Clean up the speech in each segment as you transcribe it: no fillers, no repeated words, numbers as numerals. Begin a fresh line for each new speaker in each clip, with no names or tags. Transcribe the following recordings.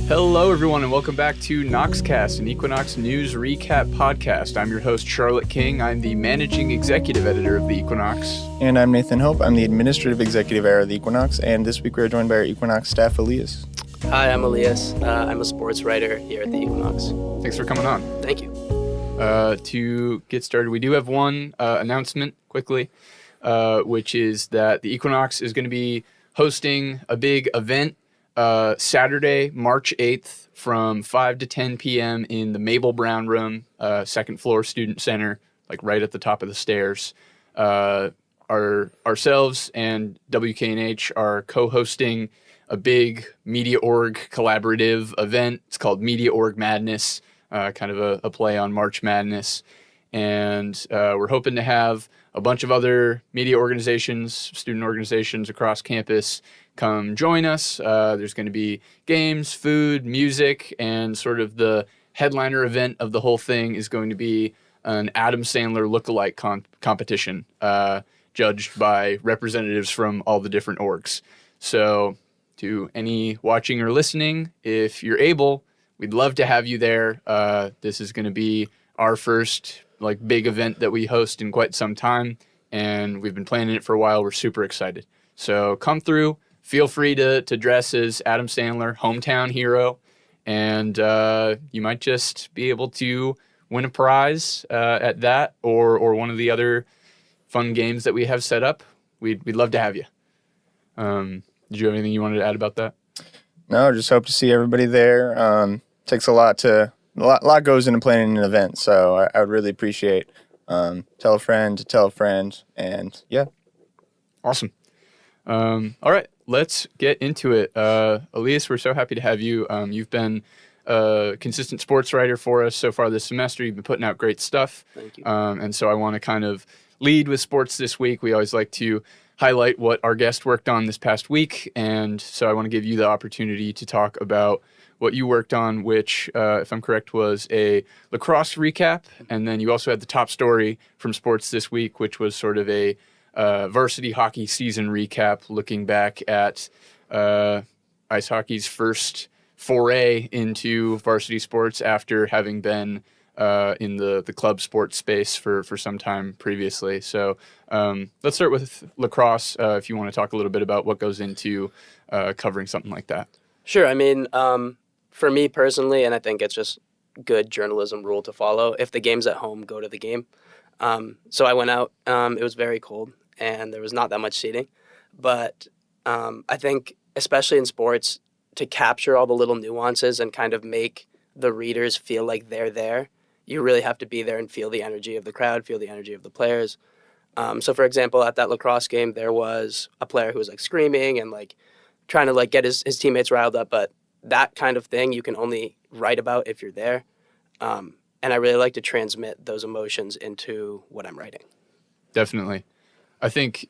Hello, everyone, and welcome back to Noxcast, an Equinox news recap podcast. I'm your host, Charlotte King. I'm the managing executive editor of the Equinox.
And I'm Nathan Hope. I'm the administrative executive editor of the Equinox. And this week we are joined by our Equinox staff, Elias.
Hi, I'm Elias. I'm a sports writer here at the Equinox.
Thanks for coming on.
Thank you.
To get started, we do have one announcement quickly, which is that the Equinox is going to be hosting a big event Saturday, March 8th from 5 to 10 p.m. in the Mabel Brown Room, second floor student center, like right at the top of the stairs. Ourselves and WKNH are co-hosting a big Media Org collaborative event. It's called Media Org Madness, kind of a play on March Madness. And we're hoping to have a bunch of other media organizations, student organizations across campus come join us. There's going to be games, food, music, and sort of the headliner event of the whole thing is going to be an Adam Sandler lookalike competition judged by representatives from all the different orgs. So to any watching or listening, if you're able, we'd love to have you there. This is going to be our first big event that we host in quite some time, and we've been planning it for a while. We're super excited. So come through. Feel free to dress as Adam Sandler, hometown hero, and you might just be able to win a prize at that or one of the other fun games that we have set up. We'd love to have you. Did you have anything you wanted to add about that?
No, just hope to see everybody there. Takes a lot goes into planning an event, so I would really appreciate tell a friend to tell a friend, and yeah.
Awesome. All right, let's get into it. Elias, we're so happy to have you. You've been a consistent sports writer for us so far this semester. You've been putting out great stuff.
Thank you.
And so I want to kind of lead with sports this week. We always like to highlight what our guest worked on this past week, and so I want to give you the opportunity to talk about what you worked on, which, if I'm correct, was a lacrosse recap, and then you also had the top story from sports this week, which was sort of a varsity hockey season recap, looking back at ice hockey's first foray into varsity sports after having been in the club sports space for some time previously. So let's start with lacrosse, if you want to talk a little bit about what goes into covering something like that.
Sure. I mean, for me personally, and I think it's just good journalism rule to follow, if the game's at home, go to the game. So I went out. It was very cold, and there was not that much seating. But I think, especially in sports, to capture all the little nuances and kind of make the readers feel like they're there, you really have to be there and feel the energy of the crowd, feel the energy of the players. So, for example, at that lacrosse game, there was a player who was screaming and trying to get his teammates riled up. But that kind of thing you can only write about if you're there. And I really like to transmit those emotions into what I'm writing.
Definitely. I think,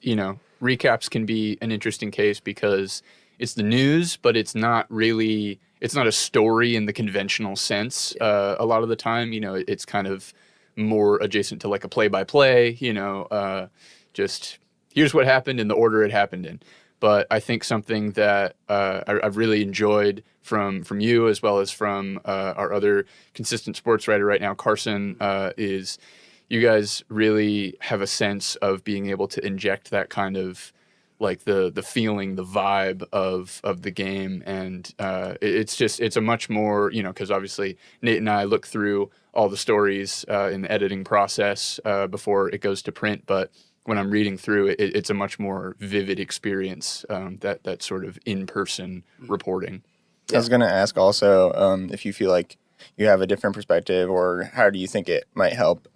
recaps can be an interesting case because it's the news, but it's not a story in the conventional sense.
Yeah.
A lot of the time, it's kind of more adjacent to a play-by-play, just here's what happened in the order it happened in. But I think something that I've really enjoyed from you as well as from our other consistent sports writer right now, Carson, is you guys really have a sense of being able to inject that kind of the feeling, the vibe of the game. And it's a much more, because obviously Nate and I look through all the stories in the editing process before it goes to print. But when I'm reading through it, it's a much more vivid experience, that sort of in-person reporting.
I was going to ask also if you feel like you have a different perspective, or how do you think it might help,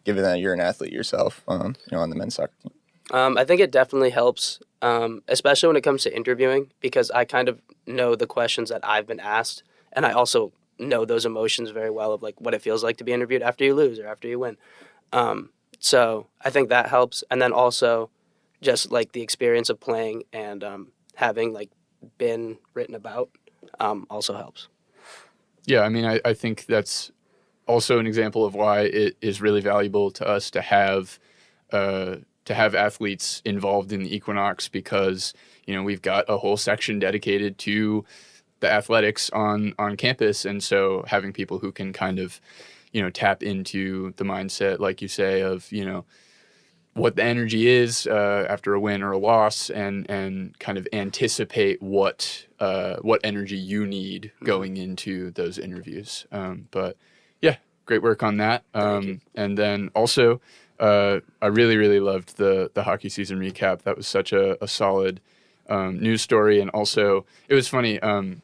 given that you're an athlete yourself, on the men's soccer team?
I think it definitely helps, especially when it comes to interviewing, because I kind of know the questions that I've been asked, and I also know those emotions very well of what it feels like to be interviewed after you lose or after you win. So I think that helps. And then also just the experience of playing and having been written about also helps.
Yeah, I mean, I think that's also an example of why it is really valuable to us to have athletes involved in the Equinox, because we've got a whole section dedicated to the athletics on campus, and so having people who can kind of, tap into the mindset, like you say, of what the energy is after a win or a loss, and kind of anticipate what energy you need going into those interviews. But yeah, great work on that. And then also, I really, really loved the hockey season recap. That was such a solid news story. And also, it was funny.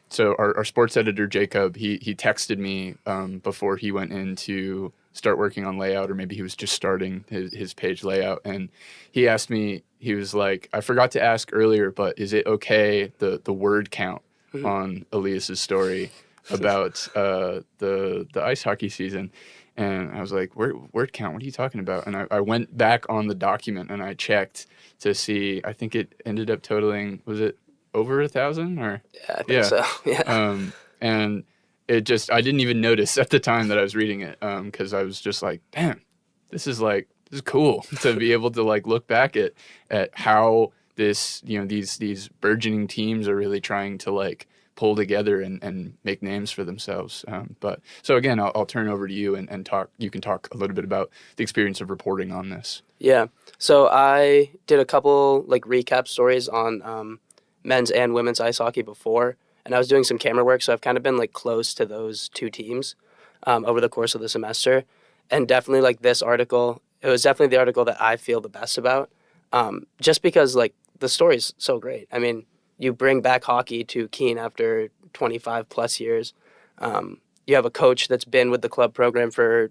So our sports editor, Jakob, he texted me before he went in to start working on layout, or maybe he was just starting his page layout. And he asked me, he was like, I forgot to ask earlier, but is it okay, the word count on Elias's story about the ice hockey season? And I was like, word count? What are you talking about? And I went back on the document and I checked to see, I think it ended up totaling, was it over 1,000 or?
Yeah, I think so. Yeah.
And it just, I didn't even notice at the time that I was reading it, because I was just like, damn, this is cool to be able to like look back at how this, these burgeoning teams are really trying to like pull together and make names for themselves. But so again, I'll turn over to you and talk. You can talk a little bit about the experience of reporting on this.
Yeah. So I did a couple like recap stories on men's and women's ice hockey before, and I was doing some camera work, so I've kind of been like close to those two teams over the course of the semester. And definitely like this article, it was definitely the article that I feel the best about, just because like the story's so great. I mean, you bring back hockey to Keene after 25 plus years. You have a coach that's been with the club program for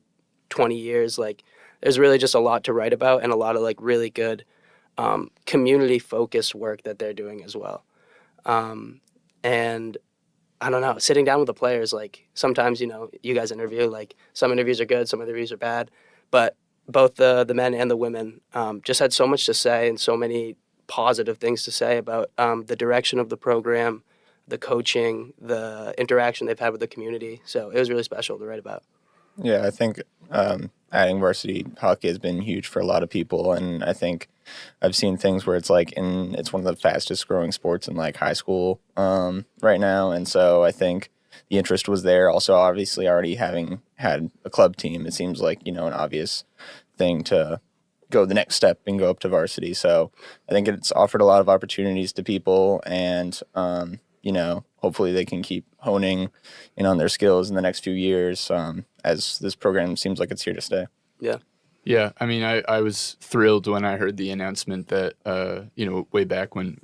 20 years. Like, there's really just a lot to write about, and a lot of like really good community focused work that they're doing as well. And I don't know, sitting down with the players, like sometimes, you guys interview, like some interviews are good, some interviews are bad, but both the men and the women just had so much to say and so many positive things to say about the direction of the program, the coaching, the interaction they've had with the community. So it was really special to write about.
Yeah, I think adding varsity hockey has been huge for a lot of people, and I think I've seen things where it's like it's one of the fastest growing sports in like high school right now, and so I think the interest was there. Also, obviously, already having had a club team, it seems like an obvious thing to go the next step and go up to varsity. So I think it's offered a lot of opportunities to people, and hopefully they can keep honing in on their skills in the next few years, as this program seems like it's here to stay.
Yeah.
Yeah, I mean, I was thrilled when I heard the announcement that, way back when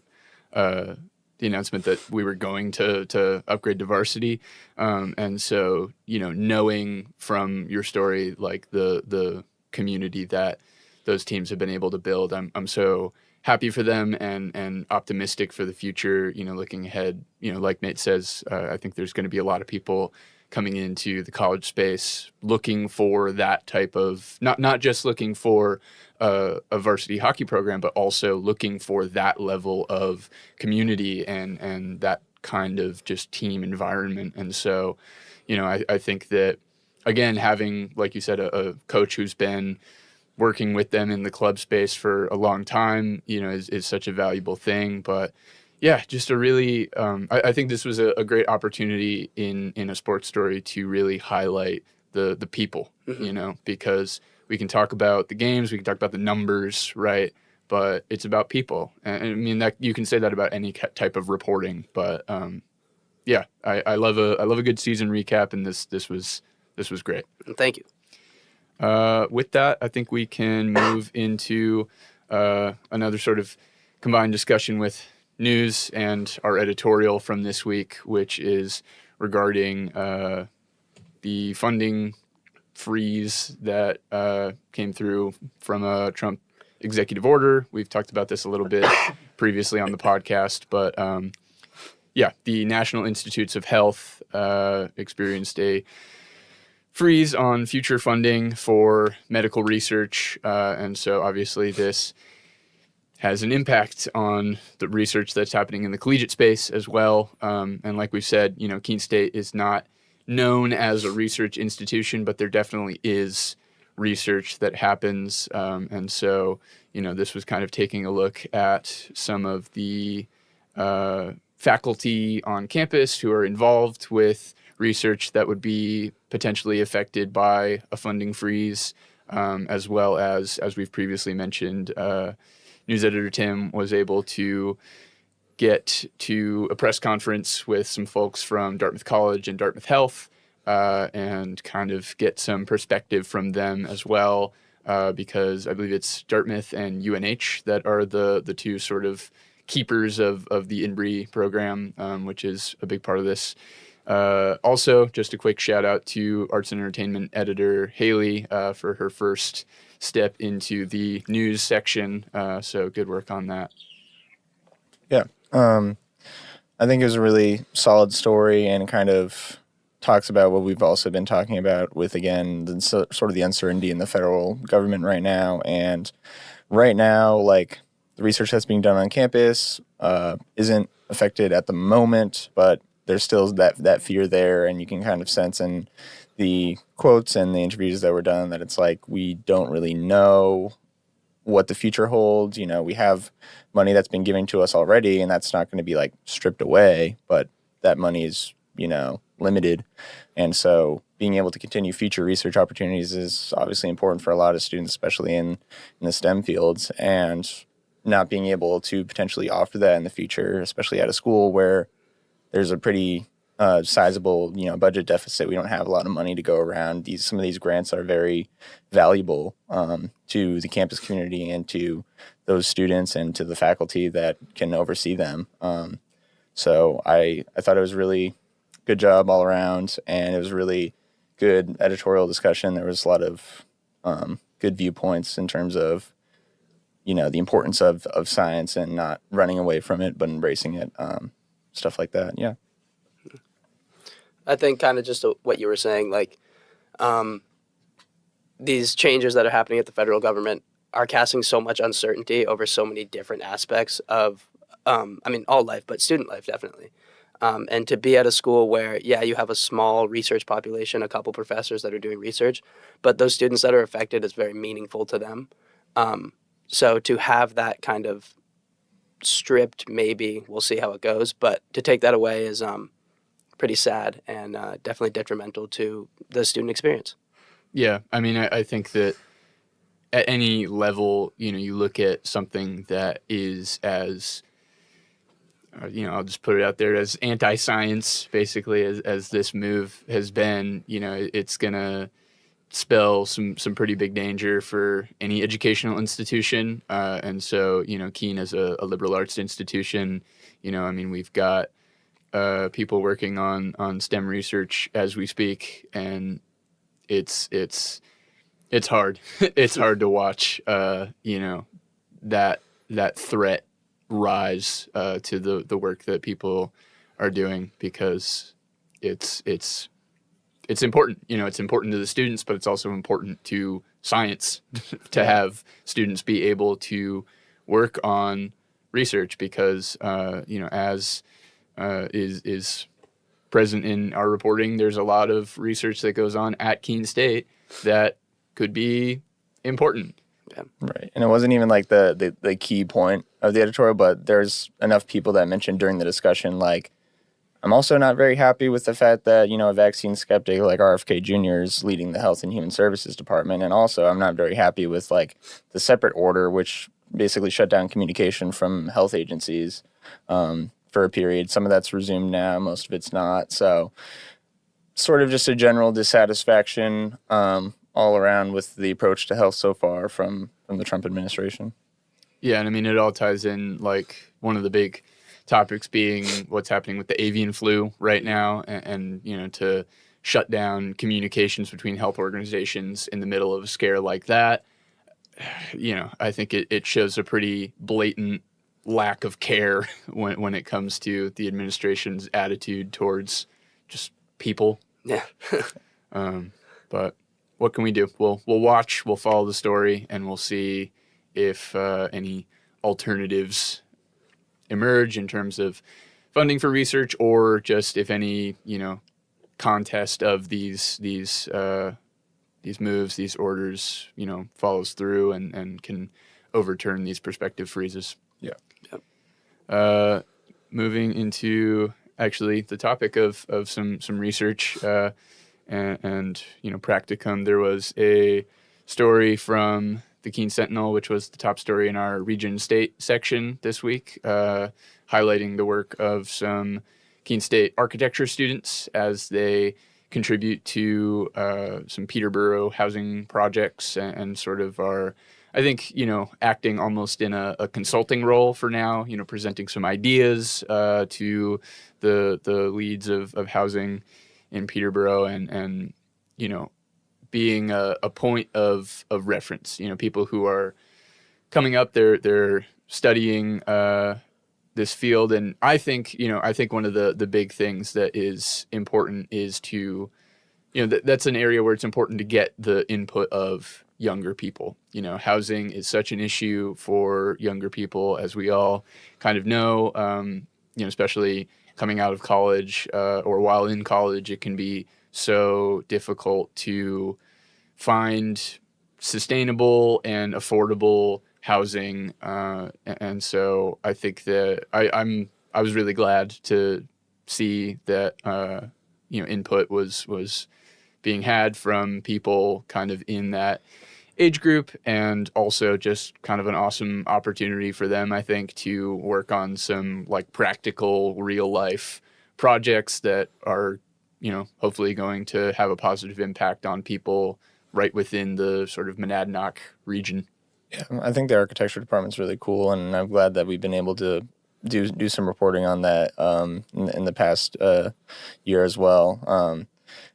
the announcement that we were going to upgrade to varsity. And so, knowing from your story, like the community that those teams have been able to build, I'm so happy for them and optimistic for the future, looking ahead. Like Nate says, I think there's going to be a lot of people coming into the college space looking for that type of, not just looking for a varsity hockey program, but also looking for that level of community and that kind of just team environment. And so, I think that, again, having, like you said, a coach who's been working with them in the club space for a long time, is such a valuable thing. But yeah, just a really, I think this was a great opportunity in a sports story to really highlight the people, because we can talk about the games, we can talk about the numbers, right? But it's about people. And I mean, that you can say that about any type of reporting. But yeah, I love a good season recap, and this was great.
Thank you.
With that, I think we can move into another sort of combined discussion with news and our editorial from this week, which is regarding the funding freeze that came through from a Trump executive order. We've talked about this a little bit previously on the podcast, but the National Institutes of Health experienced a freeze on future funding for medical research. And so obviously this has an impact on the research that's happening in the collegiate space as well. And like we said, Keene State is not known as a research institution, but there definitely is research that happens. And so, this was kind of taking a look at some of the faculty on campus who are involved with research that would be potentially affected by a funding freeze, as well as we've previously mentioned, news editor Tim was able to get to a press conference with some folks from Dartmouth College and Dartmouth Health, and kind of get some perspective from them as well, because I believe it's Dartmouth and UNH that are the two sort of keepers of the INBRE program, which is a big part of this. Also, just a quick shout out to Arts and Entertainment editor Haley for her first step into the news section. So good work on that.
Yeah. I think it was a really solid story and kind of talks about what we've also been talking about with, again, sort of the uncertainty in the federal government right now. And right now, like, the research that's being done on campus isn't affected at the moment, but there's still that fear there, and you can kind of sense in the quotes and the interviews that were done that it's like we don't really know what the future holds. You know, we have money that's been given to us already, and that's not going to be like stripped away, but that money is, you know, limited. And so being able to continue future research opportunities is obviously important for a lot of students, especially in the STEM fields, and not being able to potentially offer that in the future, especially at a school where there's a pretty sizable, you know, budget deficit. We don't have a lot of money to go around. Some of these grants are very valuable to the campus community and to those students and to the faculty that can oversee them. So I thought it was really good job all around, and it was really good editorial discussion. There was a lot of good viewpoints in terms of, you know, the importance of science and not running away from it, but embracing it, stuff like that. Yeah.
I think kind of just what you were saying, like these changes that are happening at the federal government are casting so much uncertainty over so many different aspects of, all life, but student life definitely. And to be at a school where, yeah, you have a small research population, a couple professors that are doing research, but those students that are affected is very meaningful to them. So to have that kind of stripped, maybe we'll see how it goes, but to take that away is pretty sad and definitely detrimental to the student experience.
Yeah, I mean, I think that at any level, you know, you look at something that is as, I'll just put it out there, as anti-science, basically, as this move has been, you know, it's going to spell some pretty big danger for any educational institution. And so, you know, Keene as a liberal arts institution, you know, I mean, we've got people working on STEM research as we speak, and it's hard. It's hard to watch, you know, that threat rise to the work that people are doing, because it's important. You know, it's important to the students, but it's also important to science to have students be able to work on research, because you know, as is present in our reporting, there's a lot of research that goes on at Keene State that could be important.
Yeah.
Right. And it wasn't even like the key point of the editorial, but there's enough people that mentioned during the discussion, like, I'm also not very happy with the fact that, you know, a vaccine skeptic like RFK Jr. is leading the Health and Human Services Department. And also, I'm not very happy with, like, the separate order, which basically shut down communication from health agencies for a period. Some of that's resumed now. Most of it's not. So sort of just a general dissatisfaction all around with the approach to health so far from the Trump administration.
Yeah, and I mean, it all ties in, like, one of the big topics being what's happening with the avian flu right now, and you know, to shut down communications between health organizations in the middle of a scare like that, you know, I think it shows a pretty blatant lack of care when it comes to the administration's attitude towards just people.
Yeah.
But what can we do? We'll watch, we'll follow the story, and we'll see if any alternatives emerge in terms of funding for research, or just if any, you know, contest of these moves, these orders, you know, follows through and can overturn these prospective freezes.
Yeah.
Yep.
moving into actually the topic of some research and practicum, there was a story from the Keene Sentinel, which was the top story in our region state section this week, highlighting the work of some Keene State architecture students as they contribute to some Peterborough housing projects and sort of are, I think, acting almost in a consulting role for now, presenting some ideas to the leads of housing in Peterborough and being a point of reference. People who are coming up, they're studying this field, and I think one of the big things that is important is to that's an area where it's important to get the input of younger people. Housing is such an issue for younger people, as we all kind of know. Especially coming out of college or while in college, it can be so difficult to find sustainable and affordable housing, and so I think that I was really glad to see that input was being had from people kind of in that age group, and also just kind of an awesome opportunity for them, I think, to work on some like practical real life projects that are hopefully going to have a positive impact on people right within the sort of Monadnock region.
Yeah, I think the architecture department's really cool, and I'm glad that we've been able to do some reporting on that in the past year as well.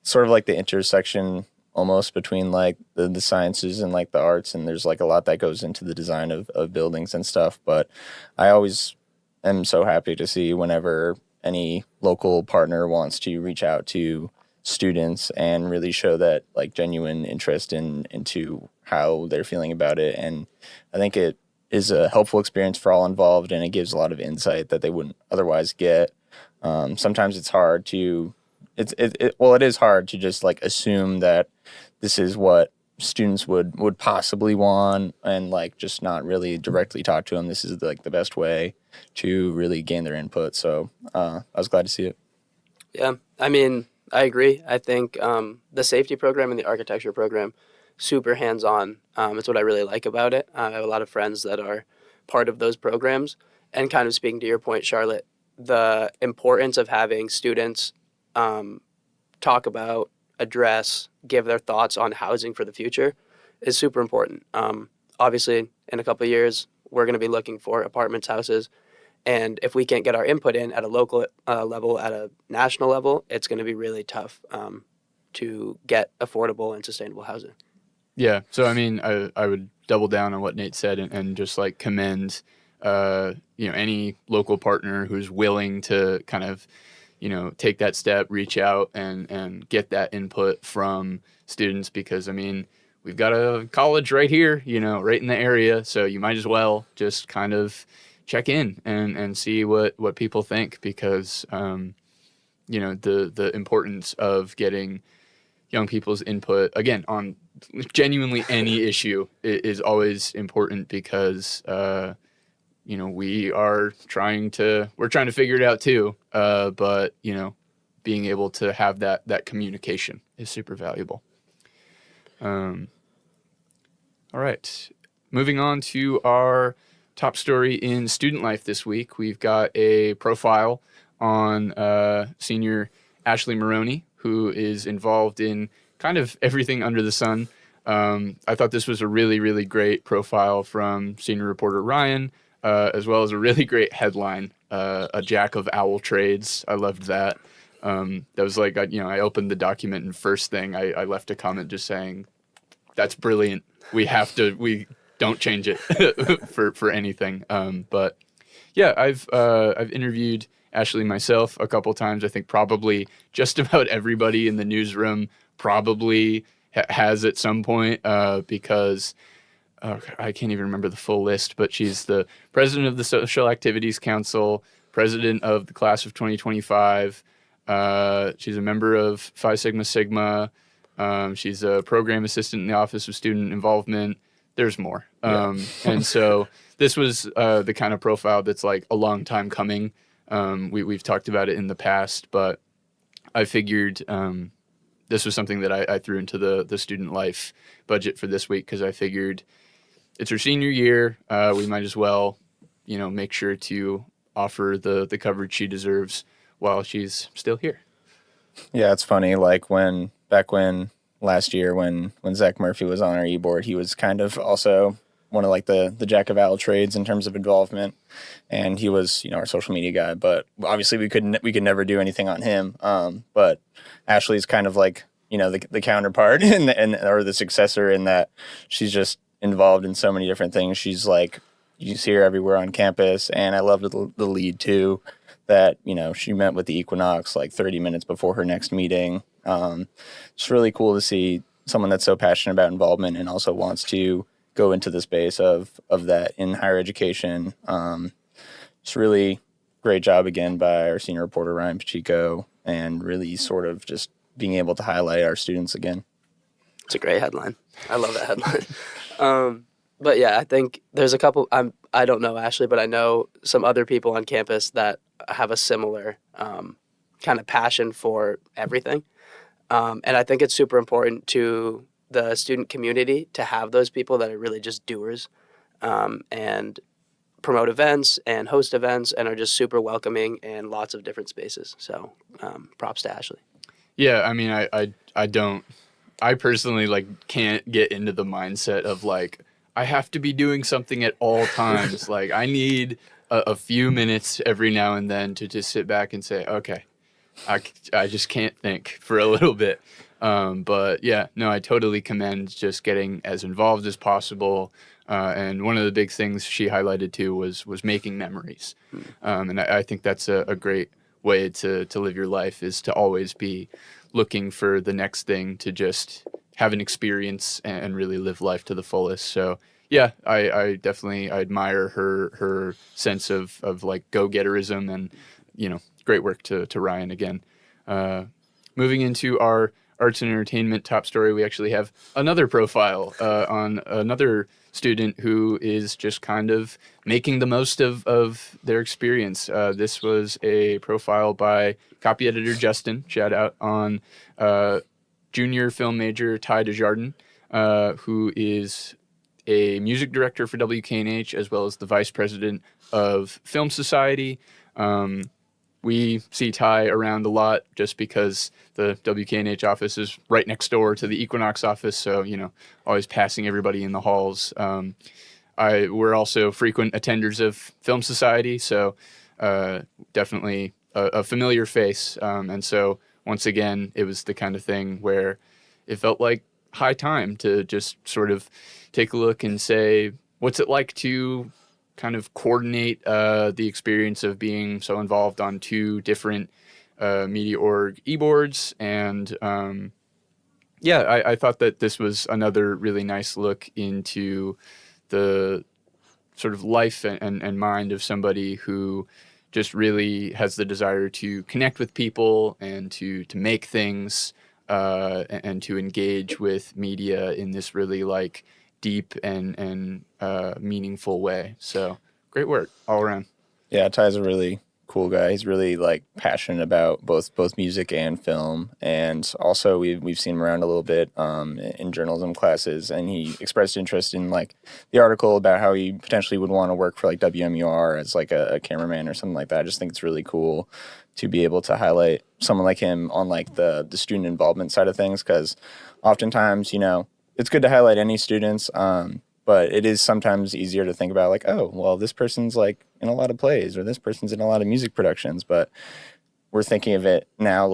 Sort of like the intersection almost between like the sciences and like the arts, and there's like a lot that goes into the design of buildings and stuff. But I always am so happy to see whenever any local partner wants to reach out to students and really show that like genuine interest into how they're feeling about it. And I think it is a helpful experience for all involved, and it gives a lot of insight that they wouldn't otherwise get. Sometimes it's hard to it is hard to just like assume that this is what students would possibly want and like just not really directly talk to them. This is like the best way to really gain their input. So I was glad to see it.
Yeah, I mean, I agree. I think the safety program and the architecture program, super hands-on. It's what I really like about it. I have a lot of friends that are part of those programs. And kind of speaking to your point, Charlotte, the importance of having students talk about, address, give their thoughts on housing for the future is super important. Obviously, in a couple of years, we're going to be looking for apartments, houses, and if we can't get our input in at a local level, at a national level, it's going to be really tough to get affordable and sustainable housing.
Yeah, so I mean, I would double down on what Nate said and just like commend any local partner who's willing to kind of take that step, reach out and get that input from students, because I mean, we've got a college right here, right in the area, so you might as well just kind of check in and see what people think, because the importance of getting young people's input again on genuinely any issue is always important, because we're trying to figure it out too, but being able to have that communication is super valuable. All right, moving on to our top story in student life this week. We've got a profile on senior Ashley Maroney, who is involved in kind of everything under the sun. I thought this was a really, really great profile from senior reporter Ryan, as well as a really great headline, a jack of owl trades. I loved that. That was like, I opened the document and first thing I left a comment just saying, that's brilliant. We don't change it for anything. But yeah, I've interviewed Ashley myself a couple times. I think probably just about everybody in the newsroom probably has at some point, because I can't even remember the full list, but she's the president of the Social Activities Council, president of the class of 2025. She's a member of Phi Sigma Sigma. She's a program assistant in the Office of Student Involvement. There's more. And so this was the kind of profile that's like a long time coming. We've talked about it in the past, but I figured this was something that I threw into the student life budget for this week because I figured it's her senior year. We might as well, make sure to offer the coverage she deserves while she's still here.
Yeah, it's funny. Like back when last year when Zach Murphy was on our e-board, he was kind of also one of like the jack of all trades in terms of involvement, and he was our social media guy. But obviously we could never do anything on him. But Ashley's kind of like the counterpart or the successor in that she's just involved in so many different things. She's like, you see her everywhere on campus, and I love the lead too. That she met with the Equinox like 30 minutes before her next meeting. It's really cool to see someone that's so passionate about involvement and also wants to go into the space of that in higher education. It's really great job again by our senior reporter Ryan Pacheco, and really sort of just being able to highlight our students again.
It's a great headline. I love that headline. But yeah, I think there's a couple. I don't know Ashley, but I know some other people on campus that have a similar kind of passion for everything. And I think it's super important to the student community to have those people that are really just doers and promote events and host events and are just super welcoming in lots of different spaces. So props to Ashley.
Yeah, I mean, I personally can't get into the mindset of I have to be doing something at all times. I need a few minutes every now and then to just sit back and say, okay, I just can't think for a little bit. But yeah, no, I totally commend just getting as involved as possible. And one of the big things she highlighted too was making memories. And I think that's a great way to live your life, is to always be looking for the next thing to just have an experience and really live life to the fullest. So yeah, I definitely admire her sense of go-getterism, and great work to Ryan again. Moving into our arts and entertainment top story, we actually have another profile on another student who is just kind of making the most of their experience. This was a profile by copy editor Justin, shout out, on junior film major Ty Desjardins, who is a music director for WKNH as well as the vice president of Film Society. We see Ty around a lot just because the WKNH office is right next door to the Equinox office, so always passing everybody in the halls. We're also frequent attenders of Film Society, so definitely a familiar face. And so once again, it was the kind of thing where it felt like high time to just sort of take a look and say, what's it like to kind of coordinate the experience of being so involved on two different media org e-boards. And I thought that this was another really nice look into the sort of life and mind of somebody who just really has the desire to connect with people and to make things and to engage with media in this really deep and meaningful way. So great work all around.
Yeah, Ty's a really cool guy. He's really passionate about both music and film, and also we've seen him around a little bit in journalism classes, and he expressed interest in the article about how he potentially would want to work for WMUR as a cameraman or something like that. I just think it's really cool to be able to highlight someone like him on the student involvement side of things, because oftentimes it's good to highlight any students, but it is sometimes easier to think about oh, well, this person's in a lot of plays, or this person's in a lot of music productions. But we're thinking of it now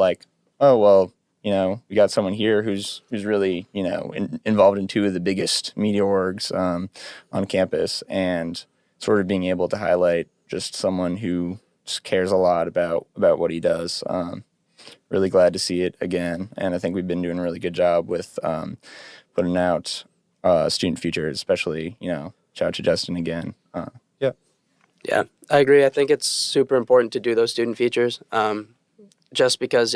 oh, well, we got someone here who's really, involved in two of the biggest media orgs on campus, and sort of being able to highlight just someone who just cares a lot about what he does. Really glad to see it again. And I think we've been doing a really good job with putting out student features, especially, shout out to Justin again.
Yeah, I agree. I think it's super important to do those student features, just because,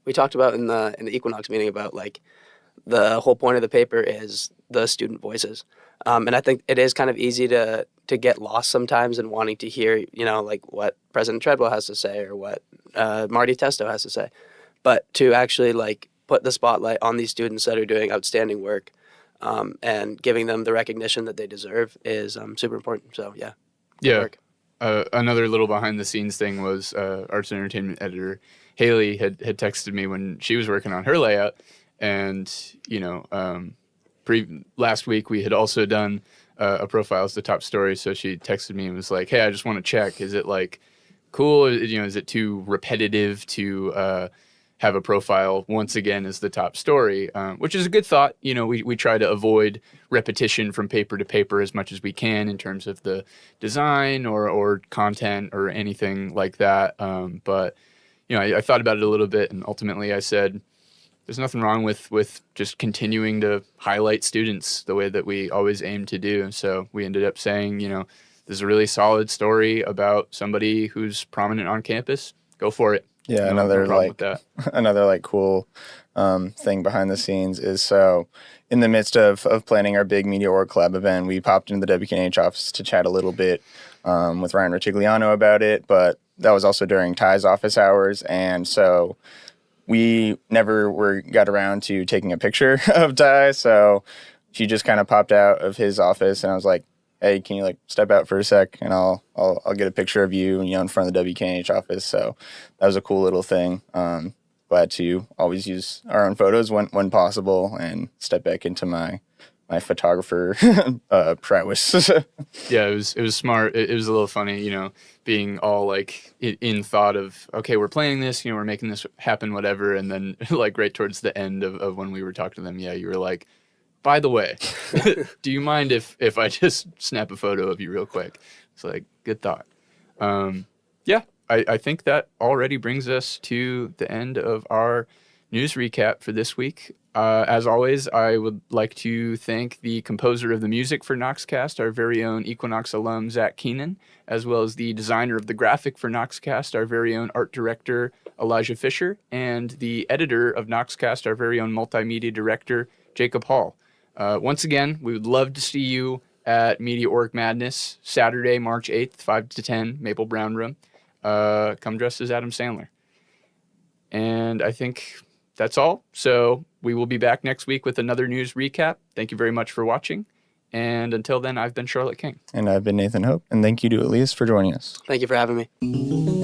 we talked about in the Equinox meeting about the whole point of the paper is the student voices. And I think it is kind of easy to to get lost sometimes in wanting to hear, like what President Treadwell has to say or what Marty Testo has to say, but to actually like put the spotlight on these students that are doing outstanding work and giving them the recognition that they deserve is super important. So yeah. Good work.
Another little behind the scenes thing was arts and entertainment editor Haley had texted me when she was working on her layout, and last week we had also done a profile as the top story. So she texted me and was like, "Hey, I just want to check. Is it like cool? Is it too repetitive to have a profile once again as the top story?" Which is a good thought. We try to avoid repetition from paper to paper as much as we can in terms of the design or content or anything like that. But I thought about it a little bit, and ultimately I said, there's nothing wrong with just continuing to highlight students the way that we always aim to do. So we ended up saying, this is a really solid story about somebody who's prominent on campus. Go for it.
Yeah, another cool thing behind the scenes is, so in the midst of planning our big Media Org Collab event, we popped into the WKNH office to chat a little bit with Ryan Retigliano about it, but that was also during Ty's office hours, and so we never got around to taking a picture of Ty, so she just kind of popped out of his office, and I was like, "Hey, can you like step out for a sec, and I'll get a picture of you, in front of the WKNH office." So that was a cool little thing. Glad to always use our own photos when possible, and step back into my photographer prowess.
Yeah, it was smart. It was a little funny, being all like in thought of, okay, we're planning this, we're making this happen, whatever, and then like right towards the end of when we were talking to them, you were like, "By the way, do you mind if I just snap a photo of you real quick?" It's like, good thought. I think that already brings us to the end of our news recap for this week. As always, I would like to thank the composer of the music for Noxcast, our very own Equinox alum, Zach Keenan, as well as the designer of the graphic for Noxcast, our very own art director, Elijah Fisher, and the editor of Noxcast, our very own multimedia director, Jakob Hall. Once again, we would love to see you at Media Org Madness, Saturday, March 8th, 5 to 10, Maple Brown Room. Come dressed as Adam Sandler. And I think that's all. So we will be back next week with another news recap. Thank you very much for watching. And until then, I've been Charlotte King.
And I've been Nathan Hope. And thank you to Elias for joining us.
Thank you for having me.